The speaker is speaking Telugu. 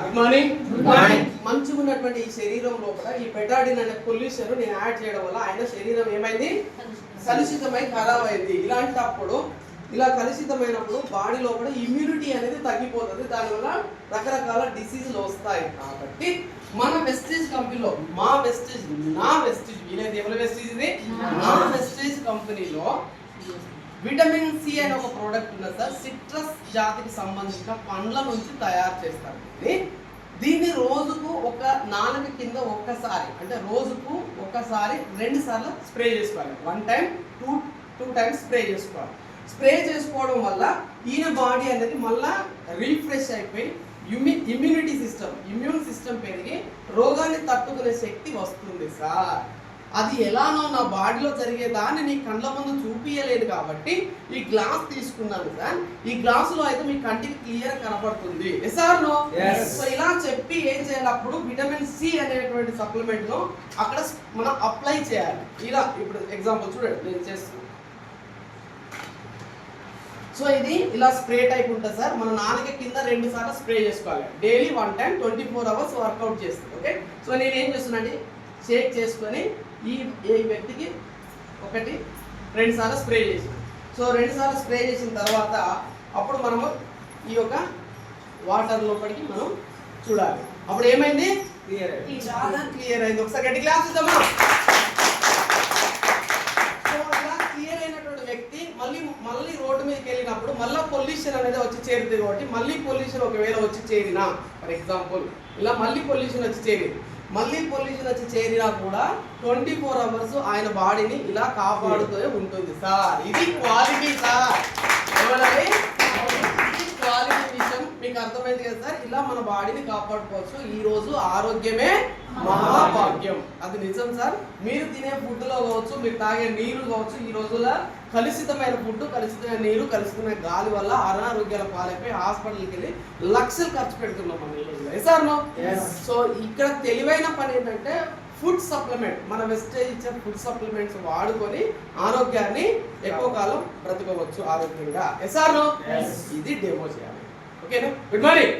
Good morning. మంచిగా ఉన్నటువంటి ఈ శరీరం లోపల ఈ బెటాడిన్ అనే పొల్యూషన్ నేను యాడ్ చేయడం వల్ల ఆయన శరీరం ఏమైంది, కలుషితమై ఖరాబ్ అయింది. ఇలాంటప్పుడు ఇలా కలుషితమైనప్పుడు బాడీ లోపల ఇమ్యూనిటీ అనేది తగ్గిపోతుంది. దానివల్ల రకరకాల డిసీజులు వస్తాయి. కాబట్టి మన వెస్టేజ్ కంపెనీలో నా వెస్టేజ్ వీలైతే ఎవరి వెస్టేజ్ ఇది నా వెస్టేజ్ కంపెనీలో విటమిన్ సి అనే ఒక ప్రోడక్ట్ ఉన్నది సార్. సిట్రస్ జాతికి సంబంధించిన పండ్ల నుంచి తయారు చేస్తారు. దీన్ని రోజుకు ఒక నాలుగు కింద ఒక్కసారి, అంటే రోజుకు ఒకసారి 2 సార్లు స్ప్రే చేసుకోవాలి. 1 టైం 2 టైమ్స్ స్ప్రే చేసుకోవాలి. స్ప్రే చేసుకోవడం వల్ల ఈయన బాడీ అనేది మళ్ళా రీఫ్రెష్ అయిపోయి ఇమ్యూన్ సిస్టమ్ పెరిగి రోగాన్ని తట్టుకునే శక్తి వస్తుంది సార్. అది ఎలానో నా బాడీలో జరిగేదాన్ని నీ కళ్ళ ముందు చూపించలేదు కాబట్టి ఈ గ్లాస్ తీసుకున్నాను సార్. ఈ గ్లాసులో అయితే మీ కంటికి క్లియర్ కనపడుతుంది. సో ఇలా చెప్పి ఏం చేయాలి, అప్పుడు విటమిన్ సి అనేటువంటి సప్లిమెంట్ లో అక్కడ మనం అప్లై చేయాలి. ఇలా ఇప్పుడు ఎగ్జాంపుల్ చూడండి, నేను చేస్తున్నాను. సో ఇది ఇలా స్ప్రే టైప్ ఉంటుంది సార్. మన నాలుక కింద 2 సార్లు స్ప్రే చేసుకోవాలి. డైలీ 1 టైం 24 అవర్స్ వర్కౌట్ చేస్తాను. ఓకే, సో నేను ఏం చేస్తున్నానండి, షేక్ చేసుకొని ఈ వ్యక్తికి 1-2 సార్లు స్ప్రే చేసాను. సో 2 సార్లు స్ప్రే చేసిన తర్వాత అప్పుడు మనము ఈ యొక్క వాటర్ లోపలికి మనం చూడాలి. అప్పుడు ఏమైంది, చాలా క్లియర్ అయింది. ఒకసారి గట్టి క్లాస్ ఇద్దామా. సో ఇలా క్లియర్ అయినటువంటి వ్యక్తి మళ్ళీ రోడ్డు మీదకి వెళ్ళినప్పుడు మళ్ళీ పొల్యూషన్ అనేది వచ్చి చేరుతుంది. కాబట్టి మళ్ళీ పొల్యూషన్ ఒకవేళ వచ్చి చేరినా, ఫర్ ఎగ్జాంపుల్ ఇలా మళ్ళీ పొల్యూషన్ వచ్చి చేరినా కూడా 24 అవర్స్ ఆయన బాడీని ఇలా కాపాడుతూ ఉంటుంది సార్. ఇది క్వాలిటీ సార్. క్వాలిటీ విషయం మీకు అర్థమైంది కదా సార్. ఇలా మన బాడీని కాపాడుకోవచ్చు. ఈ రోజు ఆరోగ్యమే మహాభాగ్యం, అది నిజం సార్. మీరు తినే ఫుడ్ లో కావచ్చు, మీరు తాగే నీరు కావచ్చు, ఈ రోజుల కలుషితమైన ఫుడ్, కలుషితమైన నీరు, కలుషితమైన గాలి వల్ల అనారోగ్యాల పాలైపోయి హాస్పిటల్కి వెళ్ళి లక్షలు ఖర్చు పెడుతున్నాం మన రోజుల్లో. సార్ సో ఇక్కడ తెలివైన పని ఏంటంటే ఫుడ్ సప్లిమెంట్, మన వెస్టేజ్ ఇచ్చే ఫుడ్ సప్లిమెంట్స్ వాడుకొని ఆరోగ్యాన్ని ఎక్కువ కాలం బ్రతకవచ్చు ఆరోగ్యంగా. ఇది డెమో చేయాలి. ఓకేనా. Good morning.